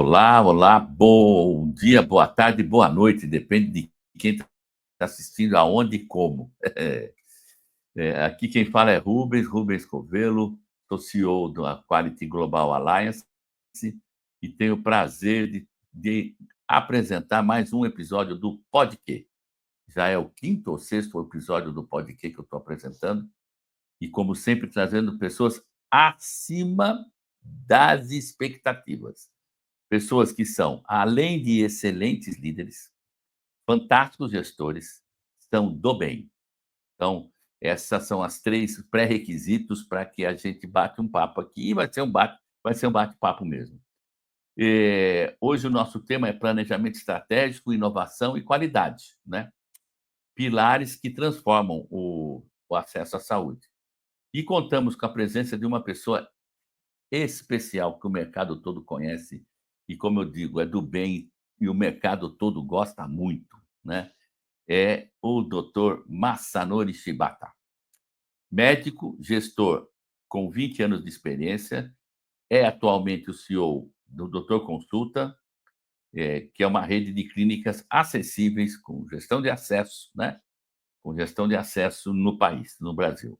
Olá, olá, bom dia, boa tarde, boa noite, depende de quem está assistindo, aonde e como. Aqui quem fala é Rubens Covelo, sou CEO da Quality Global Alliance e tenho o prazer de apresentar mais um episódio do Podquê. Já é o quinto ou sexto episódio do Podquê que eu estou apresentando e, como sempre, trazendo pessoas acima das expectativas. Pessoas que são, além de excelentes líderes, fantásticos gestores, são do bem. Então, essas são as três pré-requisitos para que a gente bate um papo aqui. E vai ser um bate-papo mesmo. Hoje o nosso tema é planejamento estratégico, inovação e qualidade, né? Pilares que transformam o acesso à saúde. E contamos com a presença de uma pessoa especial que o mercado todo conhece e, como eu digo, é do bem e o mercado todo gosta muito, né? É o Dr. Masanori Shibata. Médico, gestor com 20 anos de experiência, é atualmente o CEO do Dr. Consulta, que é uma rede de clínicas acessíveis com gestão de acesso, né? Com gestão de acesso no país, no Brasil.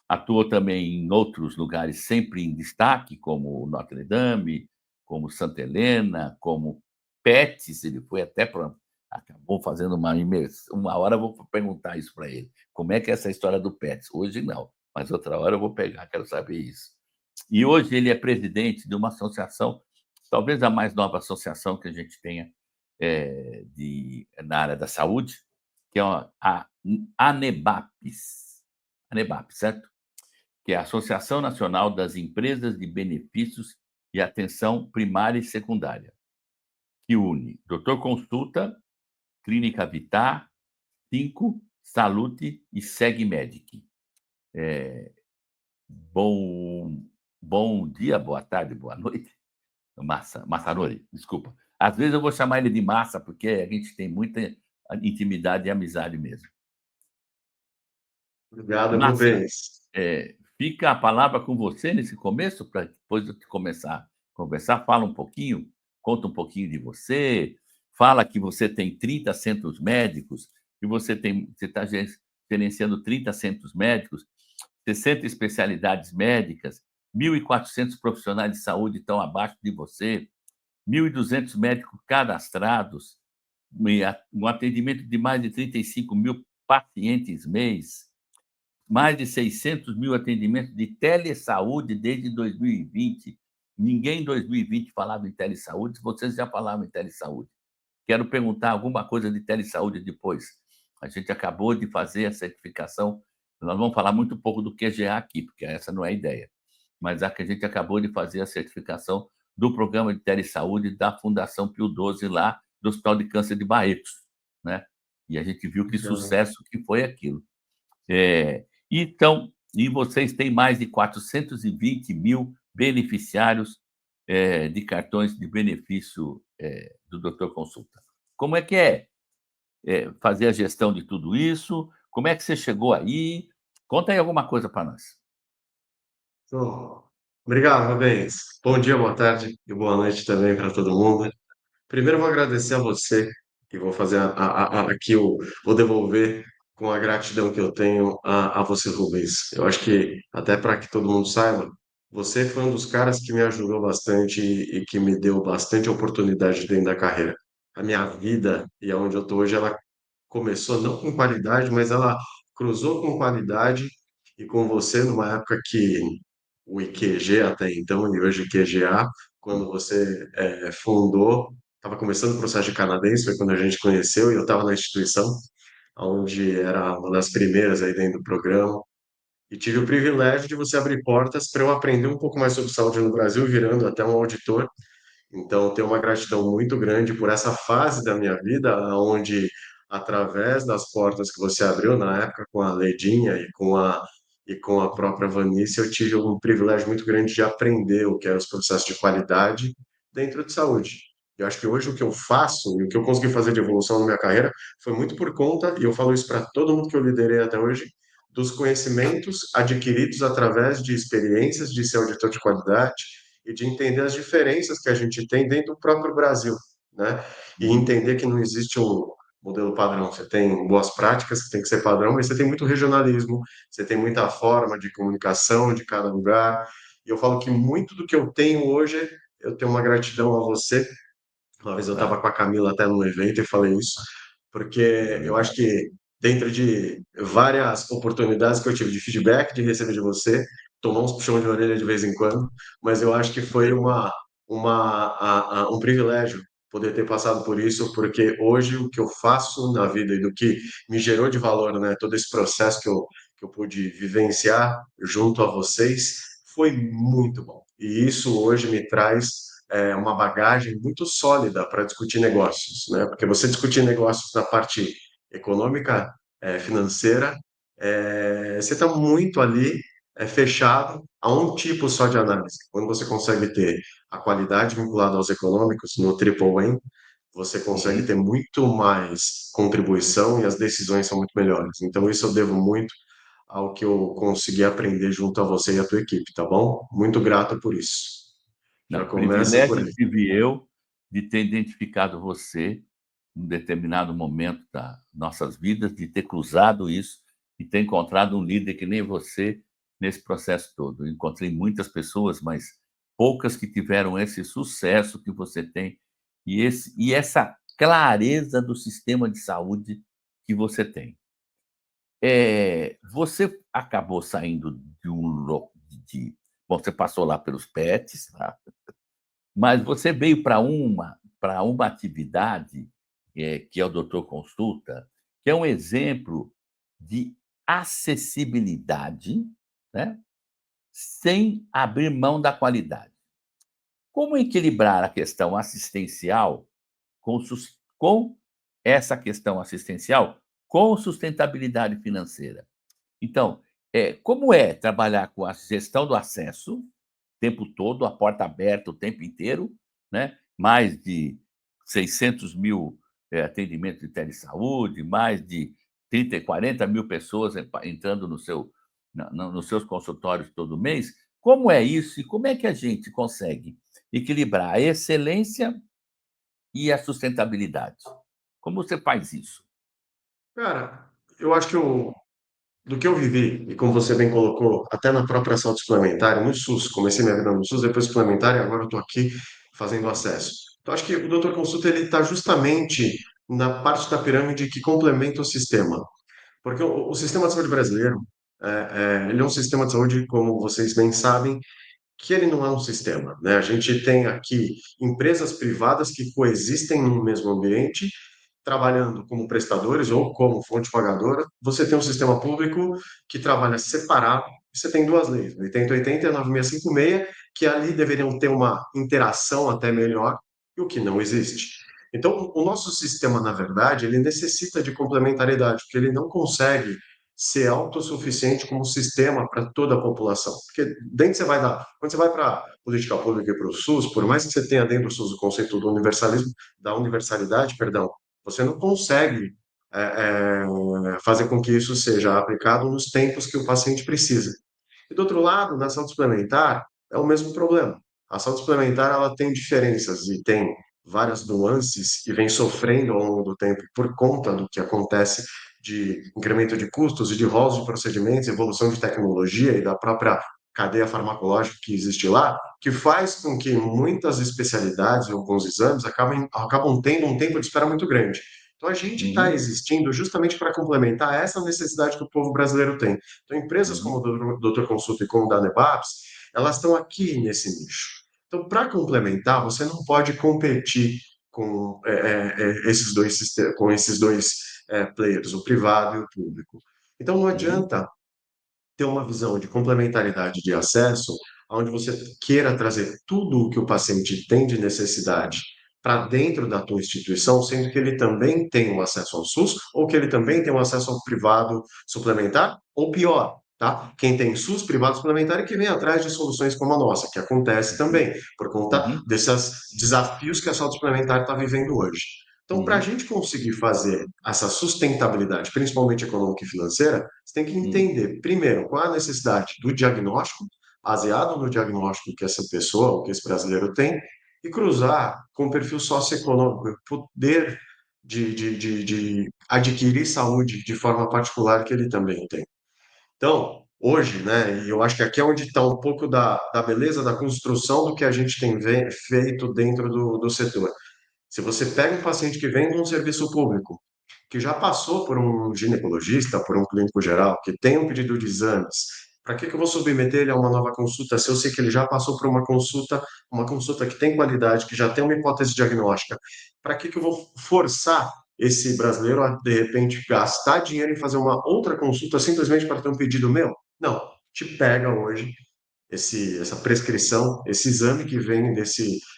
Atuou também em outros lugares sempre em destaque, como Notre Dame, como Santa Helena, como Petz. Ele foi até para... Acabou fazendo uma imersão. Uma hora eu vou perguntar isso para ele. Como é que é essa história do Petz? Hoje não, mas outra hora eu vou pegar, quero saber isso. E hoje ele é presidente de uma associação, talvez a mais nova associação que a gente tenha na área da saúde, que é a ANEBAPES. ANEBAPES, certo? Que é a Associação Nacional das Empresas de Benefícios e Atenção Primária e Secundária, que une Doutor Consulta, Clínica Vitar, 5, Salute e Segmedic. Bom dia, boa tarde, boa noite. Masanori, desculpa. Às vezes eu vou chamar ele de Massa, porque a gente tem muita intimidade e amizade mesmo. Obrigado, Massa, Rubens. fica a palavra com você nesse começo, para depois eu começar a conversar. Fala um pouquinho, conta um pouquinho de você, fala que você tem 30 centros médicos, que você está gerenciando 30 centros médicos, 60 especialidades médicas, 1.400 profissionais de saúde estão abaixo de você, 1.200 médicos cadastrados, um atendimento de mais de 35 mil pacientes mês, mais de 600 mil atendimentos de telesaúde desde 2020. Ninguém em 2020 falava em telesaúde, vocês já falavam em telesaúde. Quero perguntar alguma coisa de telesaúde depois. A gente acabou de fazer a certificação, nós vamos falar muito pouco do QGA aqui, porque essa não é a ideia, mas a gente acabou de fazer a certificação do programa de telesaúde da Fundação Pio XII lá do Hospital de Câncer de Barretos, né? E a gente viu que sucesso que foi aquilo. Então, e vocês têm mais de 420 mil beneficiários de cartões de benefício do Doutor Consulta. Como é que é fazer a gestão de tudo isso? Como é que você chegou aí? Conta aí alguma coisa para nós. Obrigado, Rubens. Bom dia, boa tarde e boa noite também para todo mundo. Primeiro, eu vou agradecer a você e vou fazer aqui, vou devolver com a gratidão que eu tenho a você, Rubens. Eu acho que, até para que todo mundo saiba, você foi um dos caras que me ajudou bastante e que me deu bastante oportunidade dentro da carreira. A minha vida e aonde eu estou hoje, ela começou não com qualidade, mas ela cruzou com qualidade e com você numa época que o IQG até então e hoje o QGA, quando você fundou, estava começando o processo de canadense, foi quando a gente conheceu e eu estava na instituição, onde era uma das primeiras aí dentro do programa, e tive o privilégio de você abrir portas para eu aprender um pouco mais sobre saúde no Brasil, virando até um auditor. Então, tenho uma gratidão muito grande por essa fase da minha vida, onde, através das portas que você abriu na época com a Ledinha e com a própria Vanice, eu tive um privilégio muito grande de aprender o que eram os processos de qualidade dentro de saúde. Eu acho que hoje o que eu faço e o que eu consegui fazer de evolução na minha carreira foi muito por conta, e eu falo isso para todo mundo que eu liderei até hoje, dos conhecimentos adquiridos através de experiências de ser auditor de qualidade e de entender as diferenças que a gente tem dentro do próprio Brasil, né? E Uhum. entender que não existe um modelo padrão. Você tem boas práticas que tem que ser padrão, mas você tem muito regionalismo, você tem muita forma de comunicação de cada lugar. E eu falo que muito do que eu tenho hoje, eu tenho uma gratidão a você. Uma vez eu estava Tá, com a Camila até num evento e falei isso, é porque eu acho verdade. que dentro de várias oportunidades que eu tive de feedback, de receber de você, tomar uns puxão de orelha de vez em quando, mas eu acho que foi um privilégio poder ter passado por isso, porque hoje o que eu faço na vida e do que me gerou de valor, né, todo esse processo que eu pude vivenciar junto a vocês, foi muito bom. E isso hoje me traz uma bagagem muito sólida para discutir negócios, né? Porque você discutir negócios na parte econômica, financeira, você está muito ali fechado a um tipo só de análise. Quando você consegue ter a qualidade vinculada aos econômicos no Triple M, você consegue ter Uhum. muito mais contribuição e as decisões são muito melhores. Então, isso eu devo muito ao que eu consegui aprender junto a você e a tua equipe, tá bom? Muito grato por isso. Já Não, começa por privilégio aí. tive eu de ter identificado você em um determinado momento das nossas vidas, de ter cruzado isso e ter encontrado um líder que nem você nesse processo todo. Eu encontrei muitas pessoas, mas poucas que tiveram esse sucesso que você tem e essa clareza do sistema de saúde que você tem. Você acabou saindo de um lo de bom, você passou lá pelos PETs, tá? Mas você veio para uma atividade, que é o Doutor Consulta, que é um exemplo de acessibilidade, né, sem abrir mão da qualidade. Como equilibrar a questão assistencial com essa questão assistencial com sustentabilidade financeira? Então, como é trabalhar com a gestão do acesso, o tempo todo, a porta aberta o tempo inteiro, né, mais de 600.000, atendimentos de telesaúde, mais de 30 e 40.000 pessoas entrando no seu na no nos seus consultórios todo mês. Como é isso e como é que a gente consegue equilibrar a excelência e a sustentabilidade? Como você faz isso? Cara, eu acho que do que eu vivi, e como você bem colocou, até na própria saúde suplementar, no SUS, comecei minha vida no SUS, depois suplementar, e agora eu estou aqui fazendo acesso. Então, acho que o Doutor Consulta ele está justamente na parte da pirâmide que complementa o sistema. Porque o sistema de saúde brasileiro, ele é um sistema de saúde, como vocês bem sabem, que ele não é um sistema, né? A gente tem aqui empresas privadas que coexistem no mesmo ambiente, trabalhando como prestadores ou como fonte pagadora. Você tem um sistema público que trabalha separado. Você tem duas leis, 8080 e 9656, que ali deveriam ter uma interação até melhor, e o que não existe. Então, o nosso sistema, na verdade, ele necessita de complementariedade, porque ele não consegue ser autossuficiente como sistema para toda a população. Porque dentro você vai dar, quando você vai para a política pública e para o SUS, por mais que você tenha dentro do SUS o conceito do universalismo, da universalidade, perdão, você não consegue fazer com que isso seja aplicado nos tempos que o paciente precisa. E do outro lado, na saúde suplementar, é o mesmo problema. A saúde suplementar ela tem diferenças e tem várias nuances e vem sofrendo ao longo do tempo por conta do que acontece de incremento de custos e de rolos de procedimentos, evolução de tecnologia e da própria cadeia farmacológica que existe lá, que faz com que muitas especialidades e alguns exames acabam tendo um tempo de espera muito grande. Então, a gente está Uhum, existindo justamente para complementar essa necessidade que o povo brasileiro tem. Então, empresas como uhum, o Doutor Consulta e como o da Nebaps, elas estão aqui nesse nicho. Então, para complementar, você não pode competir com esses dois players, o privado e o público. Então, não uhum, adianta ter uma visão de complementaridade de acesso, onde você queira trazer tudo o que o paciente tem de necessidade para dentro da tua instituição, sendo que ele também tem um acesso ao SUS ou que ele também tem um acesso ao privado suplementar, ou pior, tá? Quem tem SUS privado suplementar é que vem atrás de soluções como a nossa, que acontece também, por conta uhum, desses desafios que a saúde suplementar está vivendo hoje. Então, para a uhum, gente conseguir fazer essa sustentabilidade, principalmente econômica e financeira, você tem que uhum, entender, primeiro, qual é a necessidade do diagnóstico, baseado no diagnóstico que essa pessoa, ou que esse brasileiro tem, e cruzar com o perfil socioeconômico, o poder de adquirir saúde de forma particular que ele também tem. Então, hoje, né, e eu acho que aqui é onde está um pouco da beleza da construção do que a gente tem feito dentro do setor. Se você pega um paciente que vem de um serviço público, que já passou por um ginecologista, por um clínico geral, que tem um pedido de exames, para que eu vou submeter ele a uma nova consulta se eu sei que ele já passou por uma consulta que tem qualidade, que já tem uma hipótese diagnóstica? Para que eu vou forçar esse brasileiro a, de repente, gastar dinheiro em fazer uma outra consulta simplesmente para ter um pedido meu? Não, te pega hoje essa prescrição, esse exame que vem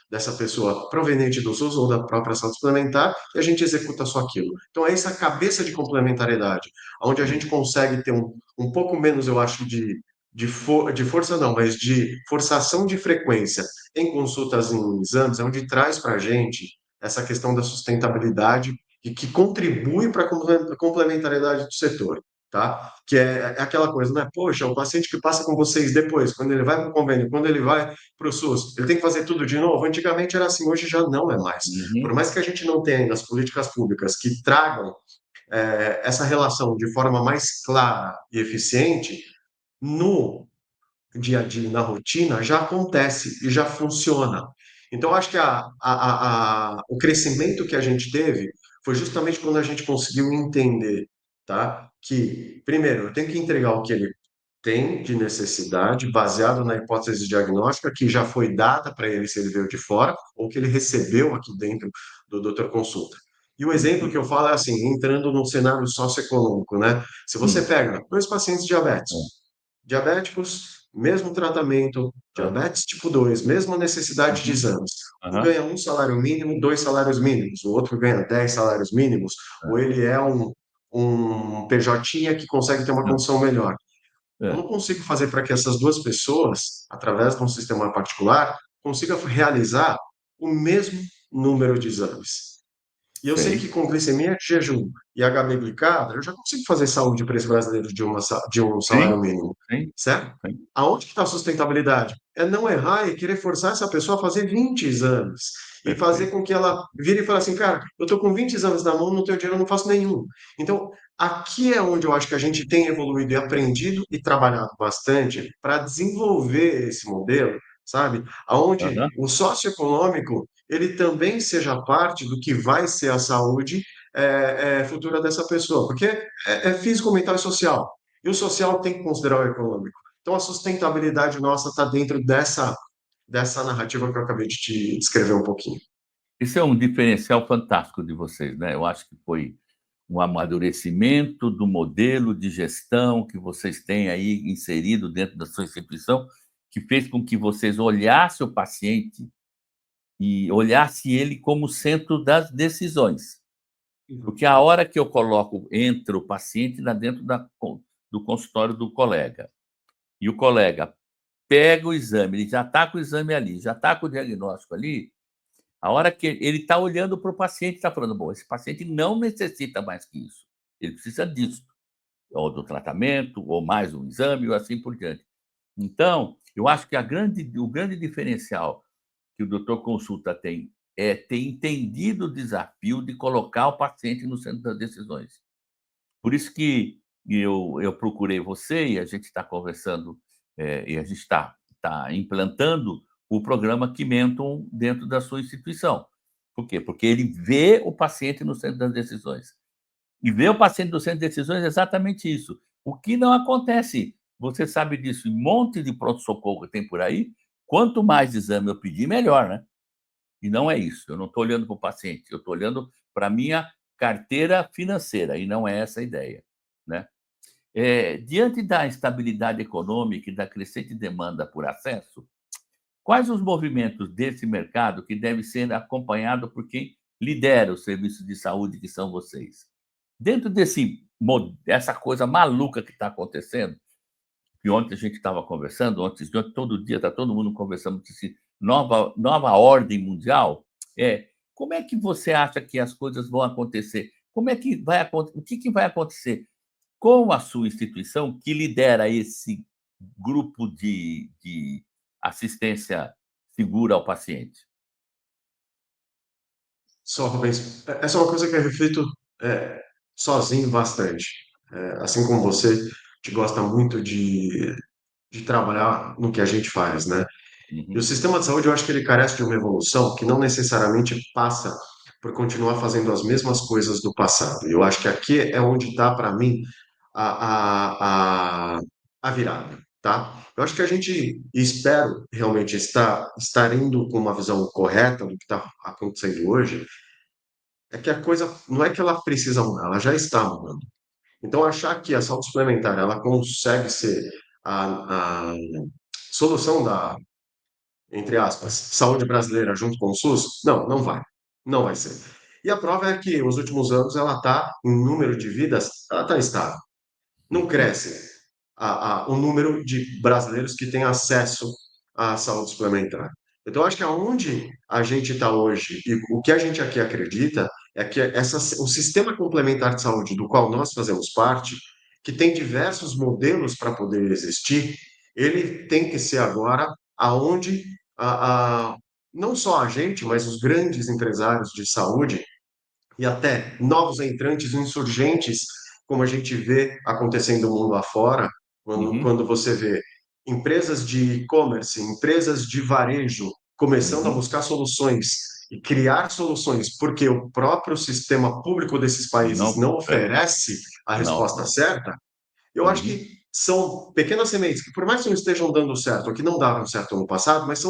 dessa pessoa proveniente do SUS ou da própria saúde suplementar, e a gente executa só aquilo. Então, é essa cabeça de complementariedade, onde a gente consegue ter um pouco menos, eu acho, de força, não, mas de forçação de frequência em consultas, em exames, é onde traz para a gente essa questão da sustentabilidade e que contribui para a complementariedade do setor, tá? Que é aquela coisa, né? Poxa, o paciente que passa com vocês depois, quando ele vai para o convênio, quando ele vai para o SUS, ele tem que fazer tudo de novo? Antigamente era assim, hoje já não é mais. Por Uhum. mais que a gente não tenha ainda as políticas públicas que tragam essa relação de forma mais clara e eficiente, no dia a dia, na rotina, já acontece e já funciona. Então, acho que o crescimento que a gente teve foi justamente quando a gente conseguiu entender, tá? Que, primeiro, eu tenho que entregar o que ele tem de necessidade, baseado na hipótese diagnóstica que já foi dada para ele se ele veio de fora, ou que ele recebeu aqui dentro do doutor consulta. E o exemplo que Uhum. eu falo é assim, entrando no cenário socioeconômico, né? Se você Hum. pega dois pacientes diabéticos, mesmo tratamento, É. diabetes tipo 2, mesma necessidade de Uhum. exames. Um Aham. ganha um salário mínimo, dois salários mínimos, o outro ganha 10 salários mínimos, ou É. ele é um PJ que consegue ter uma condição melhor. Eu É. não consigo fazer para que essas duas pessoas, através de um sistema particular, consigam realizar o mesmo número de exames. E eu sei que Sei, com glicemia de jejum e HB glicada, eu já consigo fazer saúde para esse brasileiro de um salário sim, mínimo, sim, certo? sim. Aonde que está a sustentabilidade? É não errar e querer forçar essa pessoa a fazer 20 exames e fazer Perfeito, com que ela vire e fale assim, cara, eu estou com 20 exames na mão, não tenho dinheiro, eu não faço nenhum. Então, aqui é onde eu acho que a gente tem evoluído e aprendido e trabalhado bastante para desenvolver esse modelo, sabe? Aonde aham, o socioeconômico ele também seja parte do que vai ser a saúde futura dessa pessoa, porque é físico, mental e social. E o social tem que considerar o econômico. Então, a sustentabilidade nossa está dentro dessa narrativa que eu acabei de te descrever um pouquinho. Isso é um diferencial fantástico de vocês, né, eu acho que foi um amadurecimento do modelo de gestão que vocês têm aí inserido dentro da sua instituição, que fez com que vocês olhassem o paciente e olhasse ele como centro das decisões. Porque a hora que eu coloco entra o paciente lá dentro do consultório do colega, e o colega pega o exame, ele já está com o exame ali, já está com o diagnóstico ali, a hora que ele está olhando para o paciente, está falando: "Bom, esse paciente não necessita mais que isso, ele precisa disso, ou do tratamento, ou mais um exame, ou assim por diante". Então, eu acho que o grande diferencial que o doutor consulta tem é ter entendido o desafio de colocar o paciente no centro das decisões. Por isso que eu procurei você e a gente está conversando, e a gente está implantando o programa Quimentum dentro da sua instituição. Por quê? Porque ele vê o paciente no centro das decisões. E ver o paciente no centro de decisões é exatamente isso. O que não acontece, você sabe disso, em um monte de pronto-socorro que tem por aí, quanto mais exame eu pedir, melhor, né? E não é isso, eu não estou olhando para o paciente, eu estou olhando para a minha carteira financeira, e não é essa a ideia, né? Diante da instabilidade econômica e da crescente demanda por acesso, quais os movimentos desse mercado que deve ser acompanhado por quem lidera os serviços de saúde, que são vocês? Dentro dessa coisa maluca que está acontecendo, que ontem a gente estava conversando, antes de ontem, todo dia está todo mundo conversando desse nova ordem mundial, como é que você acha que as coisas vão acontecer? Como é que vai o que vai acontecer com a sua instituição que lidera esse grupo de assistência segura ao paciente? Só, Rubens, essa é uma coisa que eu reflito é, sozinho bastante. Assim como você, que gosta muito de trabalhar no que a gente faz, né? E o Uhum, sistema de saúde, eu acho que ele carece de uma evolução que não necessariamente passa por continuar fazendo as mesmas coisas do passado. Eu acho que aqui é onde está, para mim, a, a, a, a virada, tá? Eu acho que a gente, e espero realmente estar indo com uma visão correta do que está acontecendo hoje, é que a coisa não é que ela precisa mudar, ela já está mudando. Então, achar que a saúde suplementar ela consegue ser a solução da, entre aspas, saúde brasileira junto com o SUS, não vai. Não vai ser. E a prova é que, nos últimos anos, ela está, em número de vidas, ela está estável. Não uhum, cresce o número de brasileiros que têm acesso à saúde suplementar. Então, acho que aonde a gente está hoje e o que a gente aqui acredita é que o sistema complementar de saúde, do qual nós fazemos parte, que tem diversos modelos para poder existir, ele tem que ser agora aonde não só a gente, mas os grandes empresários de saúde e até novos entrantes insurgentes, como a gente vê acontecendo no mundo afora, uhum, quando você vê empresas de e-commerce, empresas de varejo começando a uhum. buscar soluções e criar soluções, porque o próprio sistema público desses países Não, não oferece a não, resposta certa, eu acho uhum, que são pequenas sementes que, por mais que não estejam dando certo, ou que não davam certo no passado, mas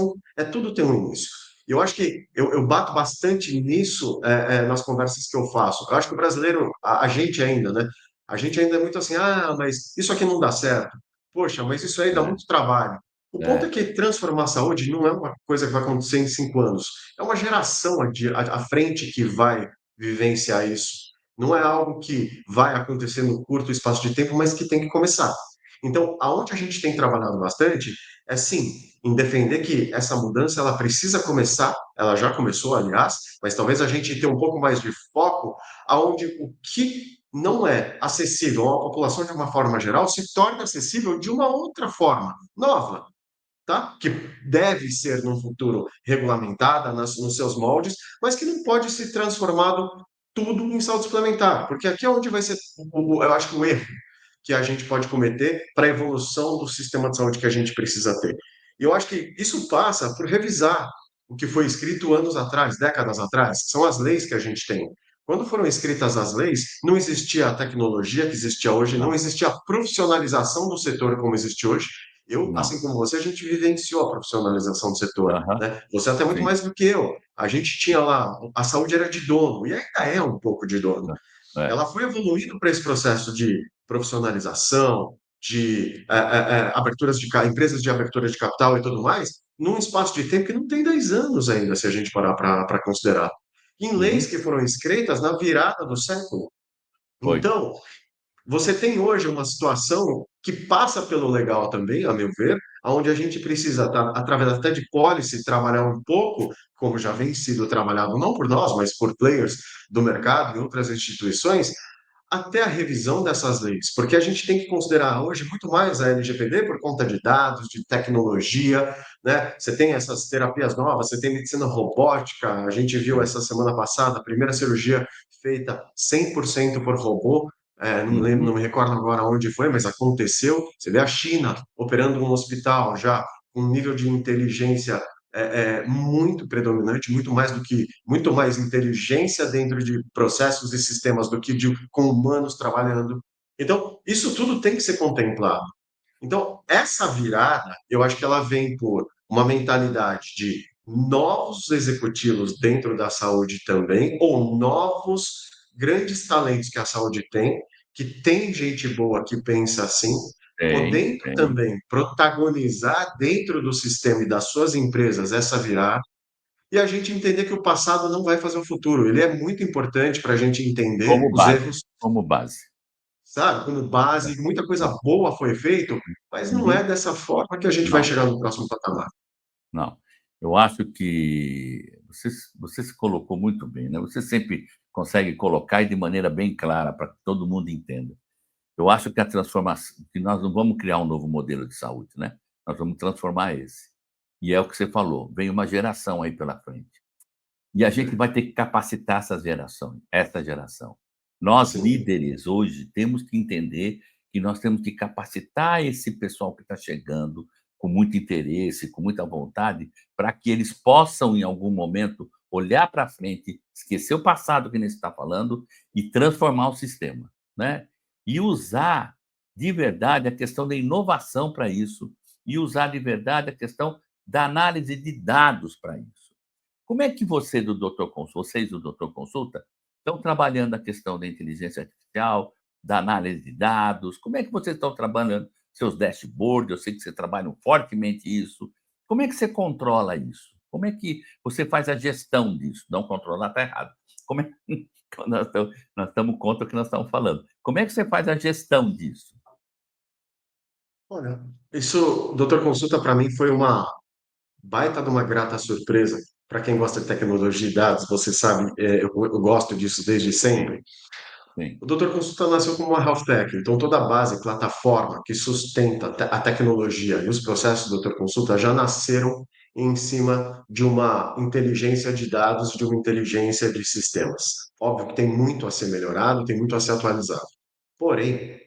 tudo tem um início. E eu acho que eu bato bastante nisso nas conversas que eu faço. Eu acho que o brasileiro, a gente ainda, né? A gente ainda é muito assim, mas isso aqui não dá certo. Poxa, mas isso aí dá é, muito trabalho. O ponto é é, que transformar a saúde não é uma coisa que vai acontecer em 5 anos. É uma geração à frente que vai vivenciar isso. Não é algo que vai acontecer no curto espaço de tempo, mas que tem que começar. Então, aonde a gente tem trabalhado bastante é sim em defender que essa mudança ela precisa começar, ela já começou, aliás, mas talvez a gente tenha um pouco mais de foco aonde o que não é acessível à população de uma forma geral se torna acessível de uma outra forma, nova, tá? Que deve ser no futuro regulamentada nos seus moldes, mas que não pode ser transformado tudo em saúde suplementar, porque aqui é onde vai ser, eu acho que o erro que a gente pode cometer para a evolução do sistema de saúde que a gente precisa ter. E eu acho que isso passa por revisar o que foi escrito anos atrás, décadas atrás, são as leis que a gente tem. Quando foram escritas as leis, não existia a tecnologia que existia hoje, não não, existia a profissionalização do setor como existe hoje. Eu, assim não, como você, a gente vivenciou a profissionalização do setor, aham, né? Você até muito sim, mais do que eu. A gente tinha lá, a saúde era de dono, e ainda é um pouco de dono. é, Ela foi evoluindo para esse processo de profissionalização, de aberturas empresas de abertura de capital e tudo mais, num espaço de tempo que não tem 10 anos ainda, se a gente parar para considerar. Em leis uhum, que foram escritas na virada do século. foi, Então, você tem hoje uma situação que passa pelo legal também, a meu ver, onde a gente precisa, através até de policy, trabalhar um pouco, como já vem sido trabalhado, não por nós, mas por players do mercado e outras instituições, até a revisão dessas leis, porque a gente tem que considerar hoje muito mais a LGPD por conta de dados, de tecnologia, né? Você tem essas terapias novas, você tem medicina robótica, a gente viu sim, essa semana passada a primeira cirurgia feita 100% por robô, não me lembro, não uhum, me recordo agora onde foi, mas aconteceu. Você vê a China operando um hospital já com um nível de inteligência muito predominante, muito mais inteligência dentro de processos e sistemas do que com humanos trabalhando. Então, isso tudo tem que ser contemplado. Então, essa virada, eu acho que ela vem por uma mentalidade de novos executivos dentro da saúde também, ou novos grandes talentos que a saúde tem, que tem gente boa que pensa assim, podendo tem, também protagonizar dentro do sistema e das suas empresas essa virada, e a gente entender que o passado não vai fazer o futuro. Ele é muito importante para a gente entender os erros, como base, sabe? Como base, muita coisa é, boa foi feito, mas não é uhum, dessa forma que a gente vai não, chegar no próximo patamar. não. Eu acho que você se colocou muito bem, né, você sempre consegue colocar e de maneira bem clara para que todo mundo entenda. Eu acho que a transformação que nós não vamos criar um novo modelo de saúde, né, nós vamos transformar esse. E é o que você falou, vem uma geração aí pela frente. E a gente vai ter que capacitar essa geração. Nós, Sim, líderes, hoje, temos que entender que nós temos que capacitar esse pessoal que está chegando com muito interesse, com muita vontade, para que eles possam, em algum momento, olhar para frente, esquecer o passado que nem você está falando e transformar o sistema, né? E usar de verdade a questão da inovação para isso, e usar de verdade a questão da análise de dados para isso. Como é que vocês do Doutor Consulta estão trabalhando a questão da inteligência artificial, da análise de dados? Como é que vocês estão trabalhando seus dashboards? Eu sei que vocês trabalham fortemente isso. Como é que você controla isso? Como é que você faz a gestão disso? Não controlar está errado. Como é nós estamos contra o que nós estamos falando. Como é que você faz a gestão disso? olha, isso, doutor Consulta, para mim foi uma baita de uma grata surpresa. Para quem gosta de tecnologia e dados, você sabe, eu gosto disso desde Sim, sempre. sim. O Doutor Consulta nasceu como uma health tech, então toda a base, plataforma que sustenta a tecnologia e os processos do Doutor Consulta já nasceram em cima de uma inteligência de dados, de uma inteligência de sistemas. Óbvio que tem muito a ser melhorado, tem muito a ser atualizado. Porém,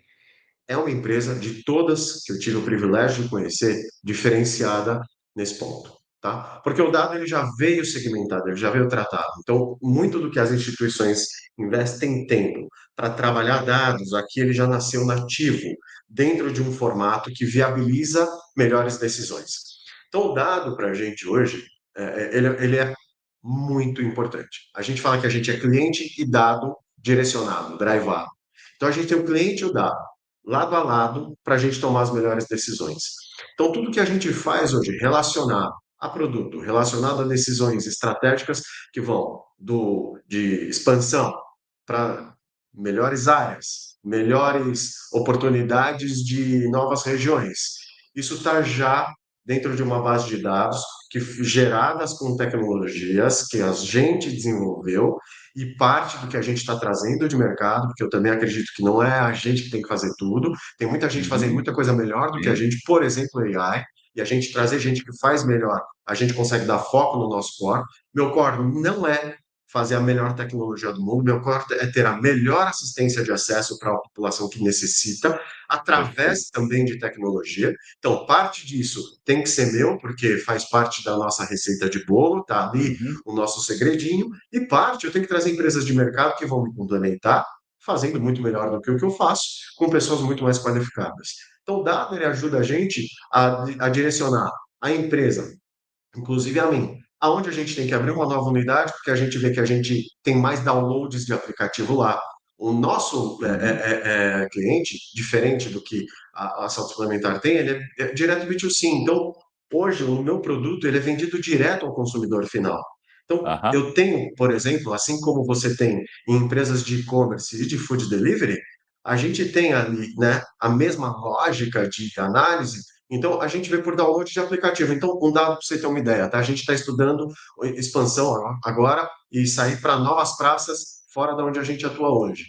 é uma empresa de todas que eu tive o privilégio de conhecer, diferenciada nesse ponto, tá? Porque o dado ele já veio segmentado, ele já veio tratado. Então, muito do que as instituições investem tempo para trabalhar dados, aqui ele já nasceu nativo, dentro de um formato que viabiliza melhores decisões. Então, o dado para a gente hoje, ele é muito importante. A gente fala que a gente é cliente e dado direcionado, drivado. Então, a gente tem o cliente e o dado lado a lado para a gente tomar as melhores decisões. Então, tudo que a gente faz hoje relacionado a produto, relacionado a decisões estratégicas que vão de expansão para melhores áreas, melhores oportunidades de novas regiões. Isso está já dentro de uma base de dados geradas com tecnologias que a gente desenvolveu e parte do que a gente está trazendo de mercado, porque eu também acredito que não é a gente que tem que fazer tudo, tem muita gente fazendo Uhum, muita coisa melhor do que a sim. gente, por exemplo, AI, e a gente trazer gente que faz melhor, a gente consegue dar foco no nosso core. Meu core não é fazer a melhor tecnologia do mundo, meu core é ter a melhor assistência de acesso para a população que necessita, Perfeito. através também de tecnologia. Então, parte disso tem que ser meu, porque faz parte da nossa receita de bolo, tá ali Uhum, o nosso segredinho, e parte eu tenho que trazer empresas de mercado que vão me complementar, fazendo muito melhor do que o que eu faço, com pessoas muito mais qualificadas. Então, o dado ele ajuda a gente a direcionar a empresa, inclusive a mim, aonde a gente tem que abrir uma nova unidade, porque a gente vê que a gente tem mais downloads de aplicativo lá. O nosso uhum. cliente, diferente do que a saúde suplementar tem, ele é direto B2C. Então, hoje, o meu produto ele é vendido direto ao consumidor final. Então, Aham. eu tenho, por exemplo, assim como você tem em empresas de e-commerce e de food delivery, a gente tem ali, né, a mesma lógica de análise. Então, a gente vê por download de aplicativo. Então, um dado para você ter uma ideia, tá? A gente está estudando expansão agora e sair para novas praças fora da onde a gente atua hoje.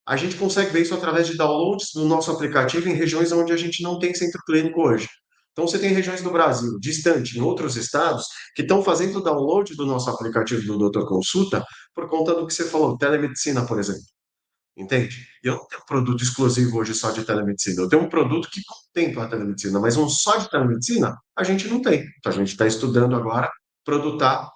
A gente consegue ver isso através de downloads do nosso aplicativo em regiões onde a gente não tem centro clínico hoje. Então, você tem regiões do Brasil, distante, em outros estados, que estão fazendo o download do nosso aplicativo do Doutor Consulta por conta do que você falou, telemedicina, por exemplo. Entende? E eu não tenho um produto exclusivo hoje só de telemedicina. Eu tenho um produto que contempla a telemedicina, mas um só de telemedicina a gente não tem. Então a gente está estudando agora produtar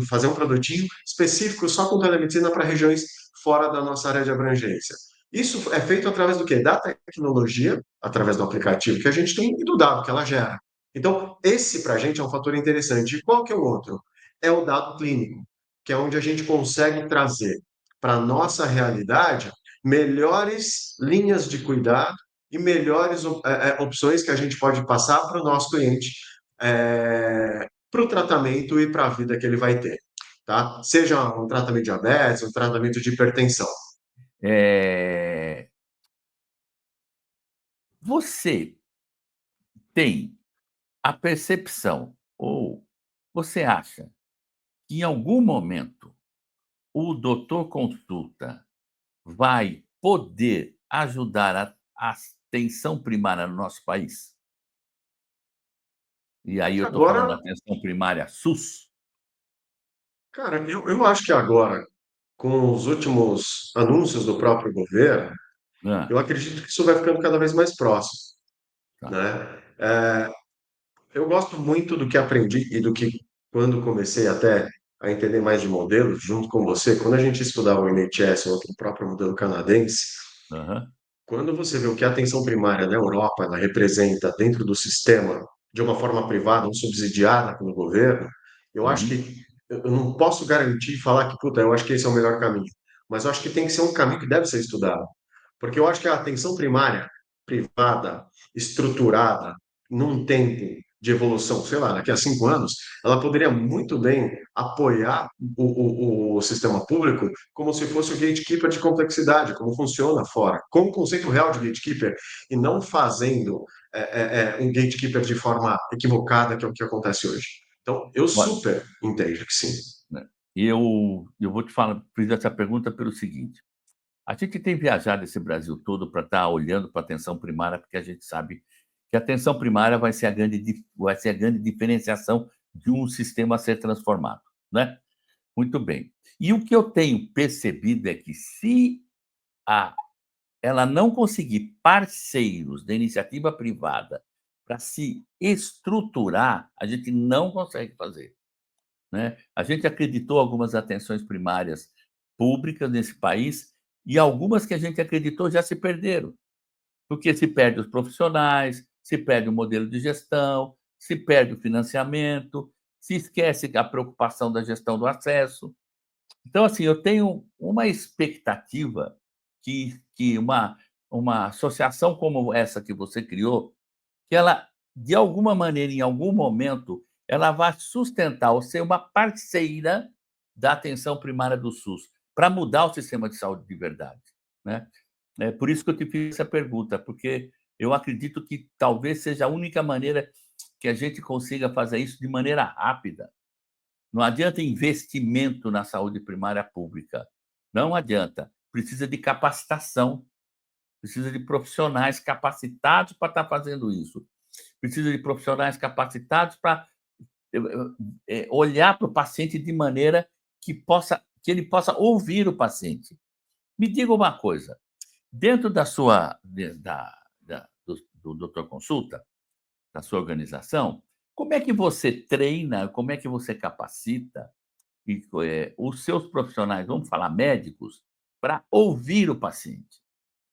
fazer um produtinho específico só com telemedicina para regiões fora da nossa área de abrangência. Isso é feito através do quê? Da tecnologia, através do aplicativo que a gente tem e do dado que ela gera. Então, esse para a gente é um fator interessante. E qual que é o outro? É o dado clínico, que é onde a gente consegue trazer para a nossa realidade melhores linhas de cuidado e melhores opções que a gente pode passar para o nosso cliente para o tratamento e para a vida que ele vai ter, tá? Seja um tratamento de diabetes, um tratamento de hipertensão. Eh, Você tem a percepção ou você acha que em algum momento o doutor consulta vai poder ajudar a atenção primária no nosso país? E aí eu estou falando da Agora, atenção primária SUS. cara, eu acho que agora, com os últimos anúncios do próprio governo, Hã, eu acredito que isso vai ficando cada vez mais próximo, tá. né? Eu gosto muito do que aprendi e do que, quando comecei até a entender mais de modelos, junto com você, quando a gente estudava o NHS, ou o próprio modelo canadense, Aham. quando você vê o que a atenção primária na Europa ela representa dentro do sistema, de uma forma privada ou subsidiada pelo governo, eu acho Uhum. que eu não posso garantir e falar que, puta, eu acho que esse é o melhor caminho, mas eu acho que tem que ser um caminho que deve ser estudado. Porque eu acho que a atenção primária, privada, estruturada, num tempo de evolução, sei lá, daqui a 5 anos, ela poderia muito bem apoiar o sistema público como se fosse o gatekeeper de complexidade, como funciona fora, com o conceito real de gatekeeper, e não fazendo um gatekeeper de forma equivocada, que é o que acontece hoje. Então, eu Olha, super entendo que sim. né, eu vou te falar fiz essa pergunta pelo seguinte: a gente tem viajado esse Brasil todo para estar olhando para a atenção primária, porque a gente sabe que a atenção primária vai ser a grande diferenciação de um sistema a ser transformado, né. Muito bem. E o que eu tenho percebido é que se a ela não conseguir parceiros da iniciativa privada para se estruturar, a gente não consegue fazer, né. A gente acreditou algumas atenções primárias públicas nesse país e algumas que a gente acreditou já se perderam, porque se perde os profissionais, se perde o modelo de gestão, se perde o financiamento, se esquece a preocupação da gestão do acesso. Então, assim, eu tenho uma expectativa que uma associação como essa que você criou, que ela, de alguma maneira, em algum momento, ela vai sustentar ou ser uma parceira da atenção primária do SUS, para mudar o sistema de saúde de verdade, né. É por isso que eu te fiz essa pergunta, porque eu acredito que talvez seja a única maneira que a gente consiga fazer isso de maneira rápida. Não adianta investimento na saúde primária pública, não adianta. Precisa de capacitação, precisa de profissionais capacitados para estar fazendo isso. Precisa de profissionais capacitados para olhar para o paciente de maneira que ele possa ouvir o paciente. Me diga uma coisa, dentro da sua de da do doutor consulta, da sua organização, como é que você treina, como é que você capacita os seus profissionais, vamos falar médicos, para ouvir o paciente?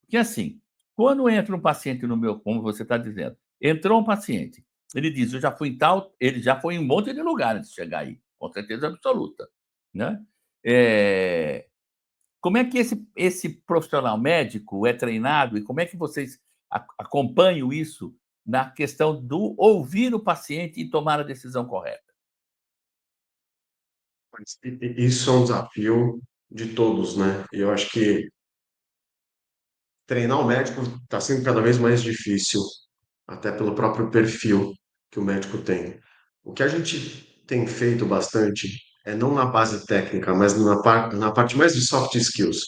Porque assim, quando entra um paciente no meu, como você está dizendo, entrou um paciente, ele diz: "Eu já fui em tal", ele já foi em um monte de lugar antes de chegar aí, com certeza absoluta, né. Eh, Como é que esse profissional médico é treinado e como é que vocês acompanham isso na questão do ouvir o paciente e tomar a decisão correta? Mas isso é um desafio de todos, né? E eu acho que treinar o médico está sendo cada vez mais difícil, até pelo próprio perfil que o médico tem. O que a gente tem feito bastante é não na base técnica, mas na parte mais de soft skills.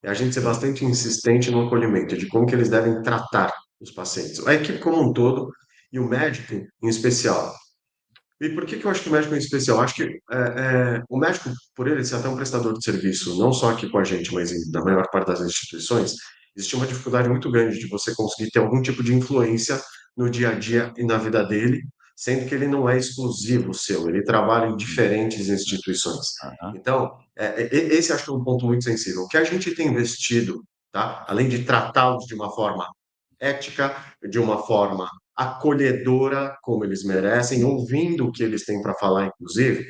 É a gente ser bastante insistente no acolhimento, de como que eles devem tratar os pacientes. A equipe como um todo e o médico em especial. E por que que eu acho que o médico é especial? Eu acho que o médico, por ele ser até um prestador de serviço, não só aqui com a gente, mas na maior parte das instituições, existe uma dificuldade muito grande de você conseguir ter algum tipo de influência no dia a dia e na vida dele, sendo que ele não é exclusivo seu, ele trabalha em Hum, diferentes instituições. aham, Então, esse acho que é um ponto muito sensível. O que a gente tem investido, tá? Além de tratá-los de uma forma ética, de uma forma acolhedora, como eles merecem, ouvindo o que eles têm para falar, inclusive,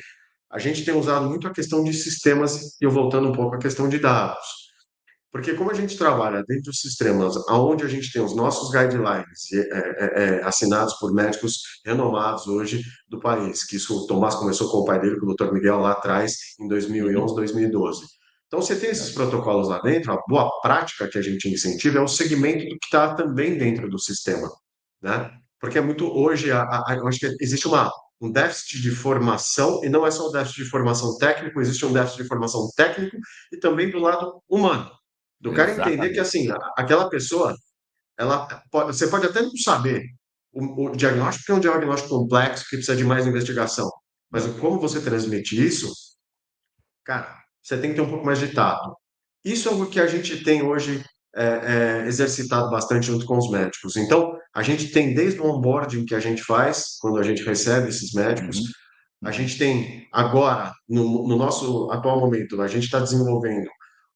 a gente tem usado muito a questão de sistemas, e eu voltando um pouco à questão de dados. Porque como a gente trabalha dentro dos sistemas onde a gente tem os nossos guidelines assinados por médicos renomados hoje do país, que isso o Tomás começou com o pai dele, com o Dr. Miguel, lá atrás, em uhum, 2011, 2012. Então, você tem esses certo, protocolos lá dentro, a boa prática que a gente incentiva é o segmento do que está também dentro do sistema, né? Porque é muito hoje, eu acho que existe um déficit de formação, e não é só o déficit de formação técnico, existe um déficit de formação técnico e também do lado humano. Do cara entender que, Exatamente. assim, aquela pessoa, você pode até não saber o diagnóstico, porque é um diagnóstico complexo que precisa de mais investigação. Mas como você transmite isso, cara, você tem que ter um pouco mais de tato. Isso é algo que a gente tem hoje exercitado bastante junto com os médicos. Então, a gente tem desde o onboarding que a gente faz, quando a gente recebe esses médicos, Uhum, a uhum, gente tem agora, no nosso atual momento, a gente está desenvolvendo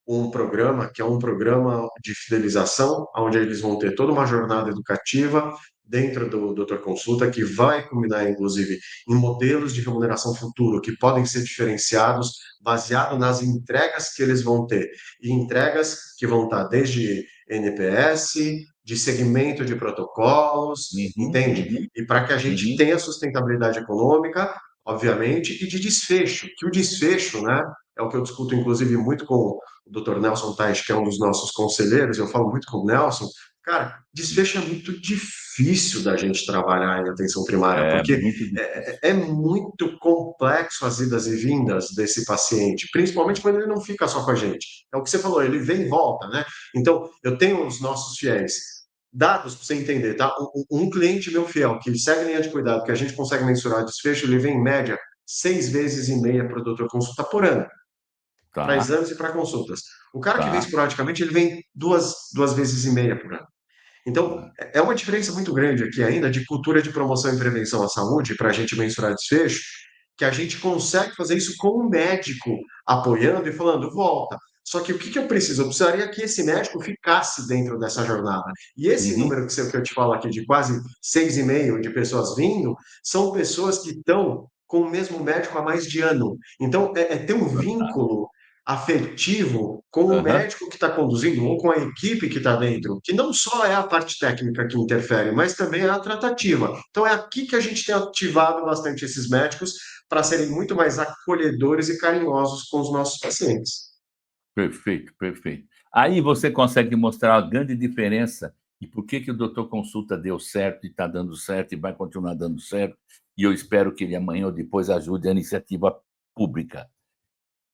um programa que é um programa de fidelização, onde eles vão ter toda uma jornada educativa dentro do Doutor Consulta, que vai culminar, inclusive, em modelos de remuneração futuro que podem ser diferenciados baseado nas entregas que eles vão ter. E entregas que vão estar desde NPS, de segmento de protocolos, uhum, entende? uhum, E para que a gente uhum. tenha sustentabilidade econômica, obviamente, e de desfecho, que o desfecho, né, é o que eu discuto, inclusive, muito com o Dr. Nelson Tais, que é um dos nossos conselheiros, eu falo muito com o Nelson, cara, desfecho é muito difícil da gente trabalhar em atenção primária, É porque muito difícil. é muito complexo as idas e vindas desse paciente, principalmente quando ele não fica só com a gente. É o que você falou, ele vem e volta, né? Então, eu tenho os nossos fiéis. Dados para você entender, tá? Um cliente meu fiel que segue linha de cuidado, que a gente consegue mensurar desfecho, ele vem em média 6 vezes e meia para o doutor consulta por ano, para Tá, exames e para consultas. O cara que vem tá. esporadicamente, ele vem duas vezes e meia por ano. Então, Tá. é uma diferença muito grande aqui ainda de cultura de promoção e prevenção à saúde, para a gente mensurar desfecho, que a gente consegue fazer isso com o médico apoiando e falando, volta. Só que o que eu preciso? Eu precisaria que esse médico ficasse dentro dessa jornada. E esse Uhum. número que eu te falo aqui, de quase 6,5 de pessoas vindo, são pessoas que estão com o mesmo médico há mais de ano. Então, é ter um vínculo afetivo com o Aham. médico que está conduzindo ou com a equipe que está dentro, que não só é a parte técnica que interfere, mas também é a tratativa. Então é aqui que a gente tem ativado bastante esses médicos para serem muito mais acolhedores e carinhosos com os nossos pacientes. Perfeito, perfeito. Aí você consegue mostrar a grande diferença e por que que o doutor consulta deu certo e está dando certo e vai continuar dando certo, e eu espero que ele amanhã ou depois ajude a iniciativa pública.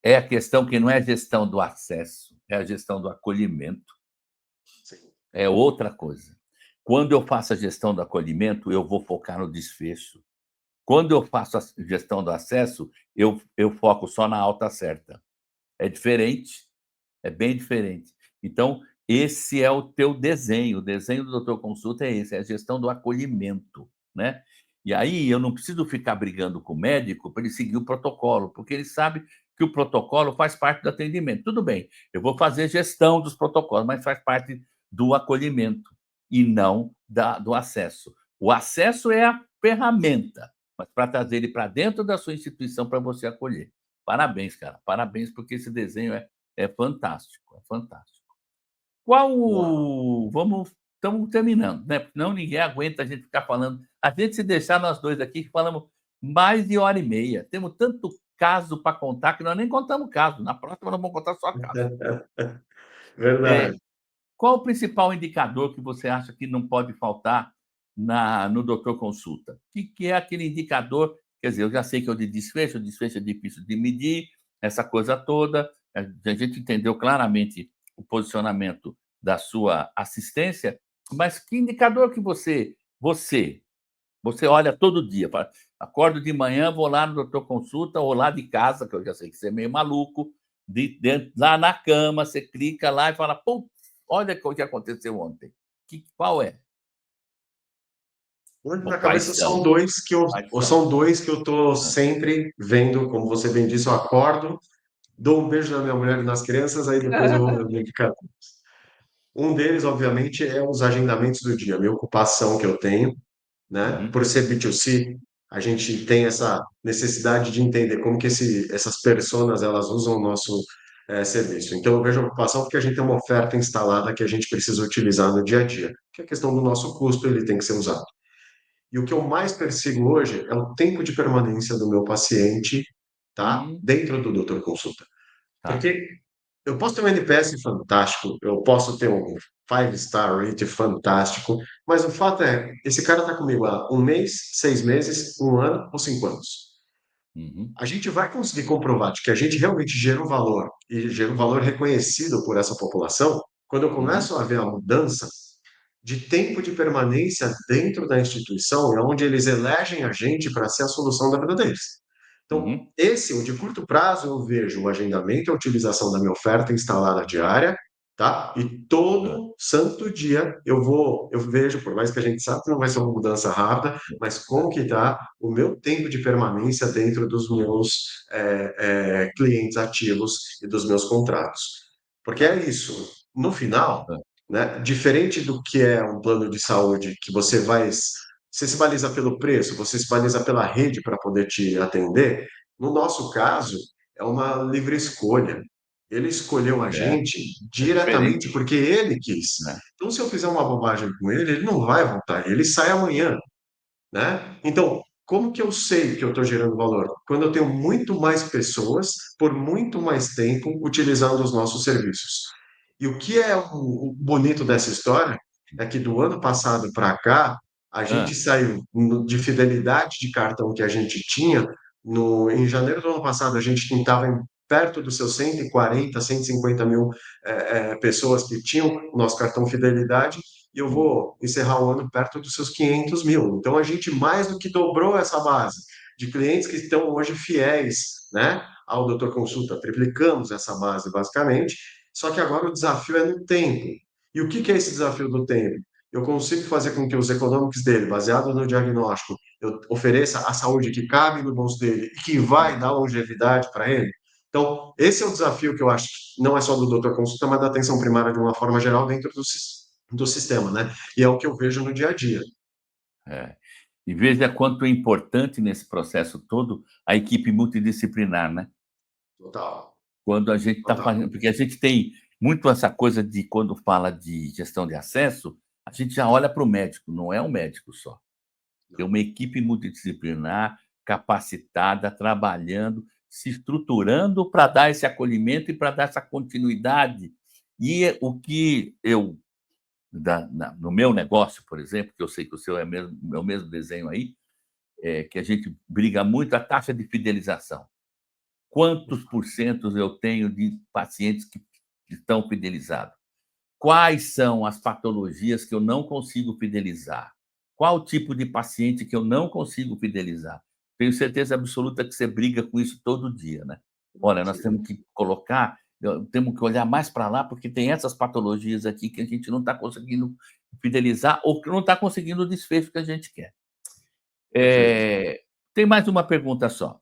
É a questão que não é a gestão do acesso, é a gestão do acolhimento, Sim. é outra coisa. Quando eu faço a gestão do acolhimento, eu vou focar no desfecho. Quando eu faço a gestão do acesso, eu foco só na alta certa. É diferente. É bem diferente. Então, esse é o teu desenho, o desenho do doutor consulta é esse, é a gestão do acolhimento, né. E aí eu não preciso ficar brigando com o médico para ele seguir o protocolo, porque ele sabe que o protocolo faz parte do atendimento. Tudo bem, eu vou fazer gestão dos protocolos, mas faz parte do acolhimento e não do acesso. O acesso é a ferramenta, mas para trazer ele para dentro da sua instituição para você acolher. Parabéns, cara, parabéns, porque esse desenho é fantástico, é fantástico. Qual Uau. o vamos estamos terminando, né, porque senão ninguém aguenta a gente ficar falando. A gente se deixar nós 2 aqui falamos mais de hora e meia. Temos tanto caso para contar que nós nem contamos caso, na próxima nós vamos contar só caso. Verdade. Qual o principal indicador que você acha que não pode faltar no doutor consulta? Que é aquele indicador, quer dizer, eu já sei que é o desfecho é difícil de medir, essa coisa toda, a gente entendeu claramente o posicionamento da sua assistência, mas que indicador que você olha todo dia, fala: "Acordo de manhã, vou lá no doutor consulta", ou lá de casa, que eu já sei que você é meio maluco, de dentro lá na cama, você clica lá e fala: "Putz, olha o que aconteceu ontem". Qual é? Hoje Ou na quais cabeça são são? dois que eu, Quais ou são? são dois que eu estou Hã. sempre vendo, como você bem disse, eu acordo, dou um beijo na minha mulher e nas crianças, aí depois eu vou ver o indicador. Um deles, obviamente, é os agendamentos do dia, a minha ocupação que eu tenho, né? Uhum, Por ser B2C, a gente tem essa necessidade de entender como que essas personas elas usam o nosso serviço. Então, eu vejo a ocupação porque a gente tem uma oferta instalada que a gente precisa utilizar no dia a dia, que é a questão do nosso custo, ele tem que ser usado. E o que eu mais persigo hoje é o tempo de permanência do meu paciente, tá? hum, Dentro do doutor consulta. tá. Porque eu posso ter um NPS fantástico, eu posso ter um 5-star rate fantástico, mas o fato é, esse cara está comigo há um mês, 6 meses, um ano ou 5 anos. Uhum. A gente vai conseguir comprovar de que a gente realmente gerou valor e gerou valor reconhecido por essa população quando eu Uhum. começo a ver a mudança de tempo de permanência dentro da instituição, e onde eles elegem a gente para ser a solução da vida deles. Então, Uhum. esse, o de curto prazo, eu vejo o agendamento e a utilização da minha oferta instalada diária, tá? E Hã. todo santo dia eu vejo, por mais que a gente sabe que não vai ser uma mudança rápida, mas Hã. como que está o meu tempo de permanência dentro dos meus clientes ativos e dos meus contratos. Porque é Tá. isso, no final, Hã. né, diferente do que é um plano de saúde, que você se baliza pelo preço, você se baliza pela rede para poder te atender, no nosso caso, é uma livre escolha. Ele escolheu a É, gente é diferente, diretamente porque ele quis. né. Então, se eu fizer uma bobagem com ele não vai voltar, ele sai amanhã, né? Então, como que eu sei que eu estou gerando valor? Quando eu tenho muito mais pessoas por muito mais tempo utilizando os nossos serviços. E o que é o bonito dessa história é que do ano passado para cá, a gente Hã. saiu de fidelidade de cartão que a gente tinha. Em janeiro do ano passado, a gente estava perto dos seus 140, 150 mil pessoas que tinham o nosso cartão fidelidade, e eu Hum. vou encerrar o ano perto dos seus 500 mil. Então, a gente mais do que dobrou essa base de clientes que estão hoje fiéis, né, ao Doutor Consulta. Triplicamos essa base, basicamente, só que agora o desafio é no tempo. E o que que é esse desafio do tempo? Eu consigo fazer com que os econômicos dele, baseados no diagnóstico, eu ofereça a saúde que cabe no bolso dele e que vai dar longevidade para ele? Então, esse é o desafio que eu acho que não é só do Doutor Consulta, mas da atenção primária de uma forma geral dentro do sistema, né? E é o que eu vejo no dia a dia. É. E veja quanto é importante nesse processo todo a equipe multidisciplinar, né. Total, Quando a gente está total. fazendo porque a gente tem muito essa coisa de quando fala de gestão de acesso, a gente já olha para o médico, não é um médico só. Tem Não, uma equipe multidisciplinar, capacitada, trabalhando, se estruturando para dar esse acolhimento e para dar essa continuidade. E o que eu no meu negócio, por exemplo, que eu sei que o seu é o mesmo desenho aí, é que a gente briga muito a taxa de fidelização. Quantos por centos eu tenho de pacientes que estão fidelizados? Quais são as patologias que eu não consigo fidelizar? Qual tipo de paciente que eu não consigo fidelizar? Tenho certeza absoluta que você briga com isso todo dia, né. "Olha, nós temos que colocar temos que olhar mais para lá, porque tem essas patologias aqui que a gente não está conseguindo fidelizar ou que não está conseguindo o desfecho que a gente quer". perfeito. Tem mais uma pergunta só.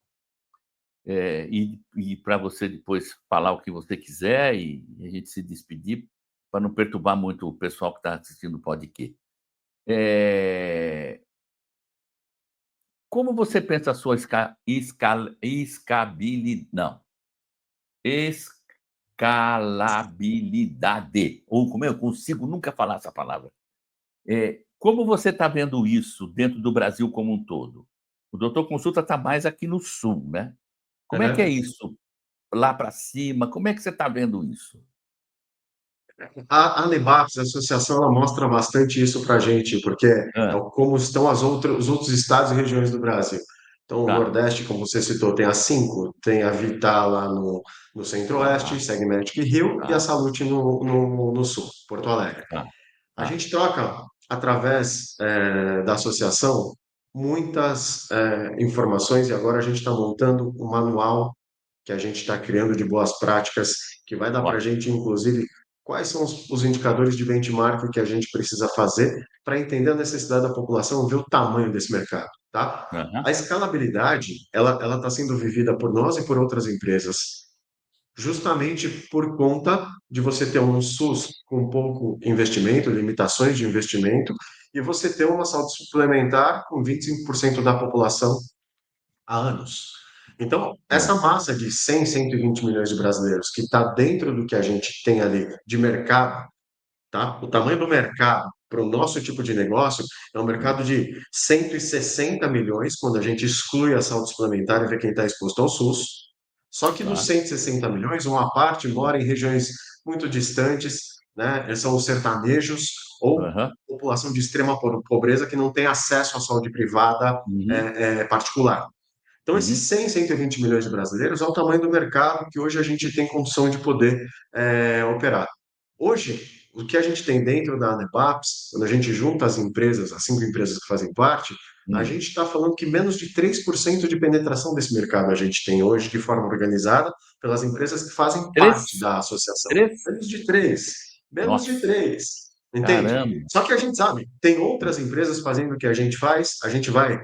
E para você depois falar o que você quiser e a gente se despedir, para não perturbar muito o pessoal que está assistindo o podcast. Eh, como você pensa a sua não, escalabilidade, ou como eu consigo nunca falar essa palavra. Como você está vendo isso dentro do Brasil como um todo? O doutor Consulta está mais aqui no sul, né. Como é que é Aham. isso lá para cima? Como é que você está vendo isso? A Anebaps, a associação, ela mostra bastante isso para a gente, porque Hã, como estão os outros estados e regiões do Brasil. Então, o tá. Nordeste, como você citou, tem a 5, tem a Vital lá no Tá, Centro-Oeste, segue Médica e Rio, e a tá, Salute no Sul, Porto Alegre. tá, A tá. gente troca, através da associação, muitas informações, e agora a gente está montando um manual que a gente está criando de boas práticas, que vai dar para a Ótimo. gente, inclusive, quais são os indicadores de benchmark que a gente precisa fazer para entender a necessidade da população, ver o tamanho desse mercado, tá? A Aham. escalabilidade, ela está sendo vivida por nós e por outras empresas, justamente por conta de você ter um SUS com pouco investimento, limitações de investimento, e você ter uma saúde suplementar com 25% da população há anos. Então, essa É, massa de 100, 120 milhões de brasileiros que está dentro do que a gente tem ali de mercado, tá? O tamanho do mercado para o nosso tipo de negócio é um hum, mercado de 160 milhões, quando a gente exclui a saúde suplementar e vê quem está exposto ao SUS. Só que dos tá. 160 milhões, uma parte mora em regiões muito distantes, né? São os sertanejos ou Aham. população de extrema pobreza que não tem acesso à saúde privada Uhum. particular. Então, esses Uhum. 100, 120 milhões de brasileiros é o tamanho do mercado que hoje a gente tem condição de poder operar. Hoje, o que a gente tem dentro da Anebaps, quando a gente junta as empresas, as 5 empresas que fazem parte, a Hum. gente está falando que menos de 3% de penetração desse mercado a gente tem hoje de forma organizada pelas empresas que fazem parte Três? da associação. Três? Menos de 3, menos de Nossa, 3, entende? caramba. Só que a gente sabe, tem outras empresas fazendo o que a gente faz, a gente vai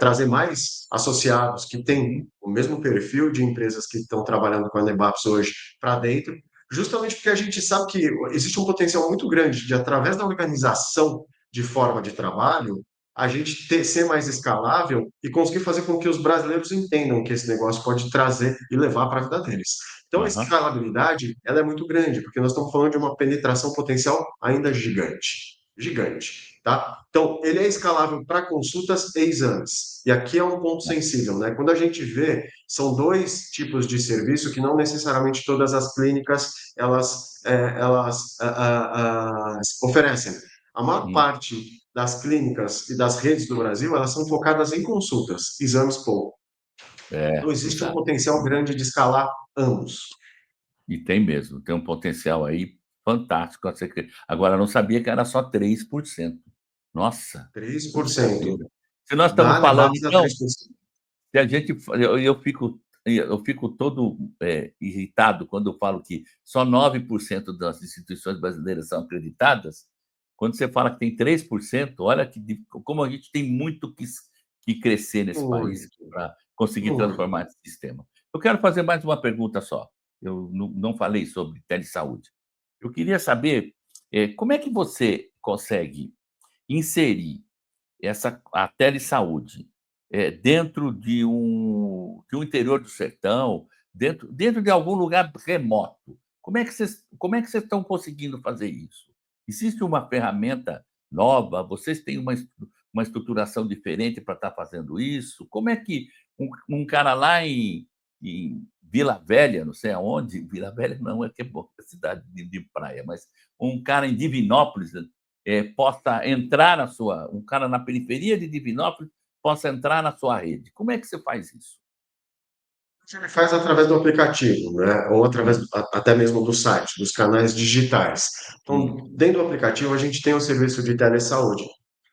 trazer mais associados que têm Uhum. o mesmo perfil de empresas que estão trabalhando com a Nebaps hoje para dentro, justamente porque a gente sabe que existe um potencial muito grande de, através da organização de forma de trabalho, a gente ser mais escalável e conseguir fazer com que os brasileiros entendam que esse negócio pode trazer e levar para a vida deles. Então, a Aham. escalabilidade ela é muito grande, porque nós estamos falando de uma penetração potencial ainda gigante. Gigante, tá? Então, ele é escalável para consultas e exames. E aqui é um ponto sensível, né? Quando a gente vê, são dois tipos de serviço que não necessariamente todas as clínicas elas oferecem. A maior Hum. parte das clínicas e das redes do Brasil, elas são focadas em consultas, exames pouco. Então, existe um Exato. potencial grande de escalar ambos. E tem mesmo, tem um potencial aí fantástico a ser agora eu não sabia que era só 3%. Nossa, três por puxa cento vida. Se nós da estamos falando Anebaps dá então, 3%. se a gente eu fico todo, irritado quando eu falo que só 9% das instituições brasileiras são acreditadas, quando você fala que tem 3%, olha como a gente tem muito que crescer nesse país Muito, para conseguir muito. transformar esse sistema. Eu quero fazer mais uma pergunta só, eu não falei sobre telesaúde. Eu queria saber, como é que você consegue inserir a telesaúde, dentro de um interior do sertão, dentro de algum lugar remoto. Como é que vocês estão conseguindo fazer isso? Existe uma ferramenta nova? Vocês têm uma estruturação diferente para estar fazendo isso? Como é que um cara lá em Vila Velha, não sei aonde, Vila Velha não é que é boa cidade de praia, mas um cara em Divinópolis, possa entrar um cara na periferia de Divinópolis possa entrar na sua rede. Como é que você faz isso? Ele faz através do aplicativo, né? Ou através Hum, até mesmo do site, dos canais digitais. Então, hum, dentro do aplicativo, a gente tem o serviço de telesaúde.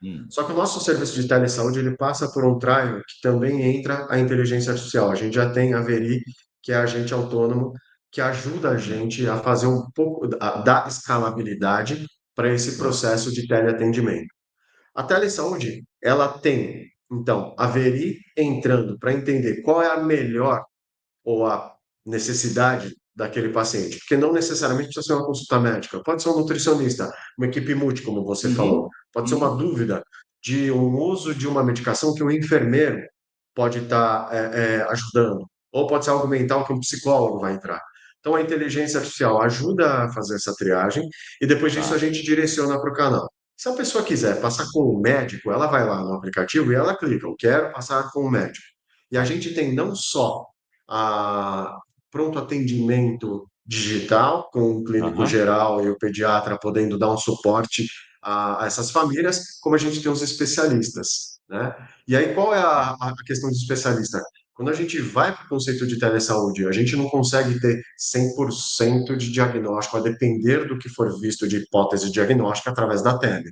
hum. Só que o nosso serviço de telesaúde ele passa por um trial que também entra a inteligência artificial. A gente já tem a Veri, que é agente autônomo, que ajuda a Hum. gente a fazer um pouco da escalabilidade para esse Certo. processo de teleatendimento. A telesaúde, ela tem, então, a Veri entrando para entender qual é a melhor ou a necessidade daquele paciente, porque não necessariamente precisa ser uma consulta médica, pode ser um nutricionista, uma equipe multi, como você falou, Uhum, pode ser uma uhum. dúvida de um uso de uma medicação que o enfermeiro pode estar ajudando, ou pode ser algo mental que um psicólogo vai entrar. Então, a inteligência artificial ajuda a fazer essa triagem e depois disso a Tá. gente direciona para o canal. Se a pessoa quiser passar com o médico, ela vai lá no aplicativo e ela clica, eu quero passar com o médico. E a gente tem não só a pronto atendimento digital, com o clínico Aham. geral e o pediatra podendo dar um suporte a essas famílias, como a gente tem os especialistas, né? E aí, qual é a questão de especialista? Quando a gente vai para o conceito de telesaúde, a gente não consegue ter 100% de diagnóstico, a depender do que for visto de hipótese diagnóstica através da tele.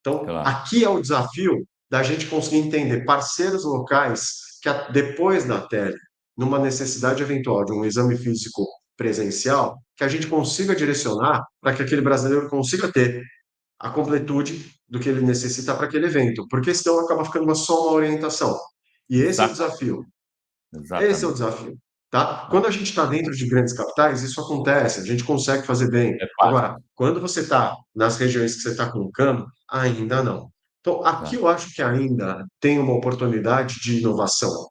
Então, Claro. aqui é o desafio da gente conseguir entender parceiros locais que, depois da tele, numa necessidade eventual de um exame físico presencial, que a gente consiga direcionar para que aquele brasileiro consiga ter a completude do que ele necessita para aquele evento, porque senão acaba ficando só uma orientação. E esse é o Exatamente, desafio. Esse é o exatamente. desafio. Tá? É Quando a gente está dentro de grandes capitais, isso acontece, a gente consegue fazer bem. é Agora, fácil. quando você está nas regiões que você está colocando, ainda não. Então, aqui Tá. eu acho que ainda tem uma oportunidade de inovação.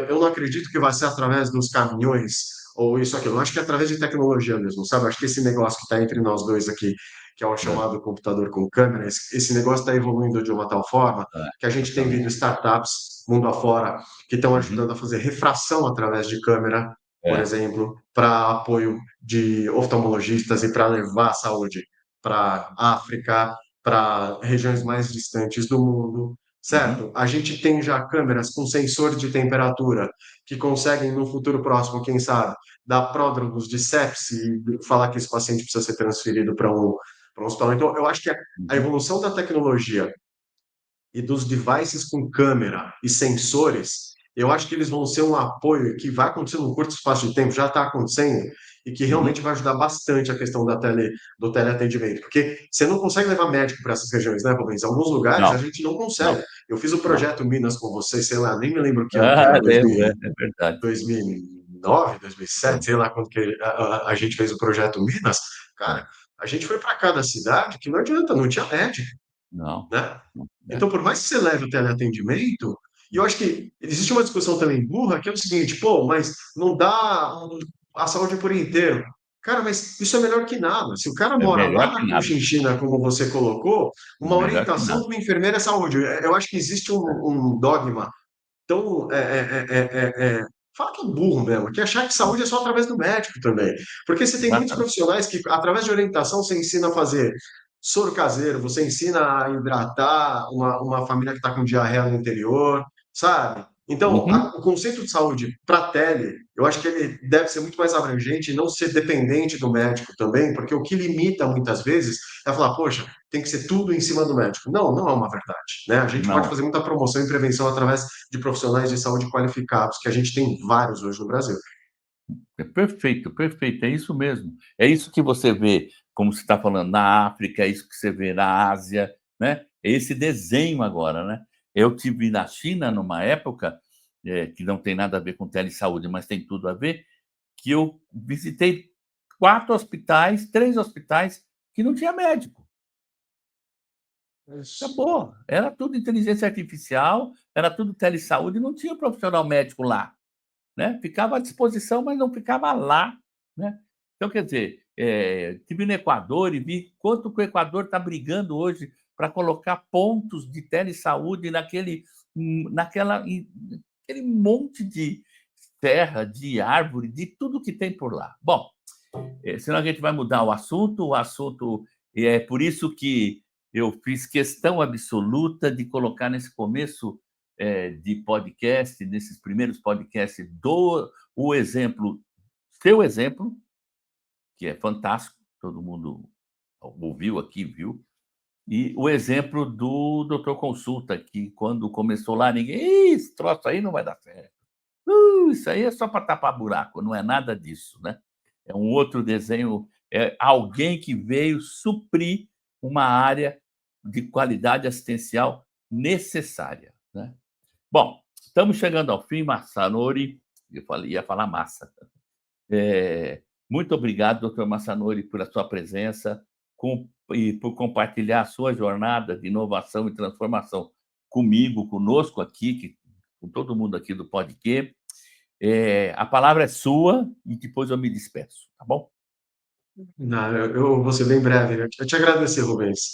Eu não acredito que vai ser através dos caminhões ou isso, aquilo. Eu acho que é através de tecnologia mesmo, sabe? Eu acho que esse negócio que está entre nós dois aqui, que é o É, chamado computador com câmera, esse negócio está evoluindo de uma tal forma que a eu gente tem também. visto startups mundo afora que estão Uhum. ajudando a fazer refração através de câmera, por É, exemplo, para apoio de oftalmologistas e para levar a saúde para a África, para regiões mais distantes do mundo, certo? A gente tem já câmeras com sensor de temperatura que conseguem, no futuro próximo, quem sabe, dar pródromos de sepse e falar que esse paciente precisa ser transferido para um hospital. Então, eu acho que a Uhum. evolução da tecnologia e dos devices com câmera e sensores, eu acho que eles vão ser um apoio que vai acontecer num curto espaço de tempo, já está acontecendo, e que realmente Uhum. vai ajudar bastante a questão do teleatendimento. Porque você não consegue levar médico para essas regiões, né, Rubens? Em alguns lugares a Não, gente não consegue. não, Eu fiz o não. projeto Minas com vocês, sei lá, nem me lembro que ano que Ah, era, lembro, é verdade. 2009, 2007, sei lá quando que a gente fez o projeto Minas. É. Cara, a gente foi para cada cidade que não adianta, não tinha médico, Não, né? não, é. Então, por mais que você leve o teleatendimento, e eu acho que existe uma discussão também burra, que é o seguinte, pô, mas não dá a saúde por inteiro. Cara, mas isso é melhor que nada. Se o cara É mora melhor lá que na nada. Conchinchina, como você colocou, É uma melhor que orientação nada. de uma enfermeira é saúde. Eu acho que existe um dogma tão fala que é burro mesmo, que achar que saúde é só através do médico também. Porque você tem muitos Exatamente. profissionais que, através de orientação, você ensina a fazer soro caseiro, você ensina a hidratar uma família que está com diarreia no interior, sabe? Então, Uhum. o conceito de saúde para tele, eu acho que ele deve ser muito mais abrangente e não ser dependente do médico também, porque o que limita muitas vezes é falar, poxa, tem que ser tudo em cima do médico. Não, não é uma verdade, né? A gente pode Não, fazer muita promoção e prevenção através de profissionais de saúde qualificados, que a gente tem vários hoje no Brasil. é perfeito, perfeito, é isso mesmo. É isso que você vê, como você está falando, na África, é isso que você vê na Ásia, né? É esse desenho agora, né? Eu tive na China numa época, que não tem nada a ver com telesaúde, mas tem tudo a ver, que eu visitei 4 hospitais, 3 hospitais que não tinha médico. Isso. Acabou. Era tudo inteligência artificial, era tudo telesaúde, não tinha profissional médico lá. Né, ficava à disposição, mas não ficava lá, né. Então, quer dizer, estive no Equador e vi quanto que o Equador está brigando hoje para colocar pontos de telesaúde naquele monte de terra, de árvore, de tudo que tem por lá. Bom, senão a gente vai mudar o assunto é por isso que eu fiz questão absoluta de colocar nesse começo, de podcast, nesses primeiros podcasts, do o exemplo seu exemplo, que é fantástico, todo mundo ouviu aqui, viu, e o exemplo do doutor Consulta, que quando começou lá ninguém: "Ih, esse troço aí não vai dar certo. Isso aí é só para tapar buraco", não é nada disso, né. É um outro desenho, é alguém que veio suprir uma área de qualidade assistencial necessária, né. Bom, estamos chegando ao fim, Massanori, eu falei ia falar massa. Muito obrigado, doutor Massanori, pela sua presença e por compartilhar a sua jornada de inovação e transformação comigo, conosco aqui, com todo mundo aqui do Podquê. A palavra é sua e depois eu me despeço, tá bom? Não, eu vou ser bem breve. Eu te agradecer, Rubens.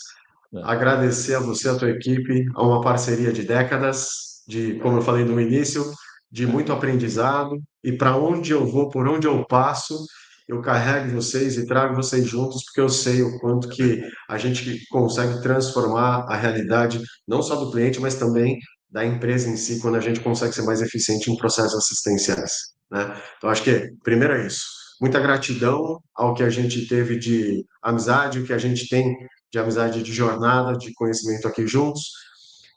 É. Agradecer a você, a tua equipe, a uma parceria de décadas, de, como eu falei no início, de muito aprendizado. E para onde eu vou, por onde eu passo, eu carrego vocês e trago vocês juntos, porque eu sei o quanto que a gente consegue transformar a realidade, não só do cliente, mas também da empresa em si, quando a gente consegue ser mais eficiente em processos assistenciais, né? Então, acho que, primeiro é isso. Muita gratidão ao que a gente teve de amizade, o que a gente tem de amizade, de jornada, de conhecimento aqui juntos.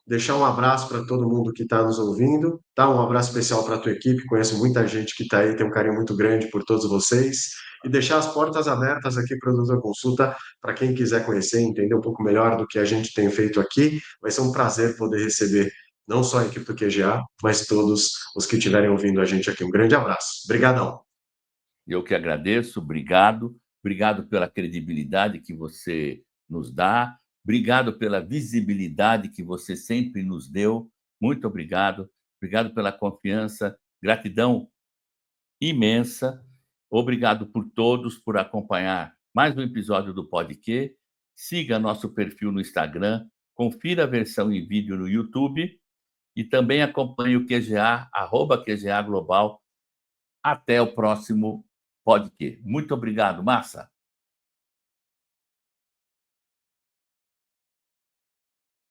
Deixar um abraço para todo mundo que está nos ouvindo, tá? Um abraço especial para a tua equipe, conheço muita gente que está aí, tem um carinho muito grande por todos vocês, e deixar as portas abertas aqui para o Doutor Consulta, para quem quiser conhecer, entender um pouco melhor do que a gente tem feito aqui, vai ser um prazer poder receber não só a equipe do QGA, mas todos os que estiverem ouvindo a gente aqui. Um grande abraço. Obrigadão. Eu que agradeço, obrigado. Obrigado pela credibilidade que você nos dá. Obrigado pela visibilidade que você sempre nos deu. Muito obrigado. Obrigado pela confiança. Gratidão imensa. Obrigado por todos por acompanhar mais um episódio do Podquê. Siga nosso perfil no Instagram, confira a versão em vídeo no YouTube e também acompanhe o QGA, @QGA Global. Até o próximo Podquê. Muito obrigado, Massa.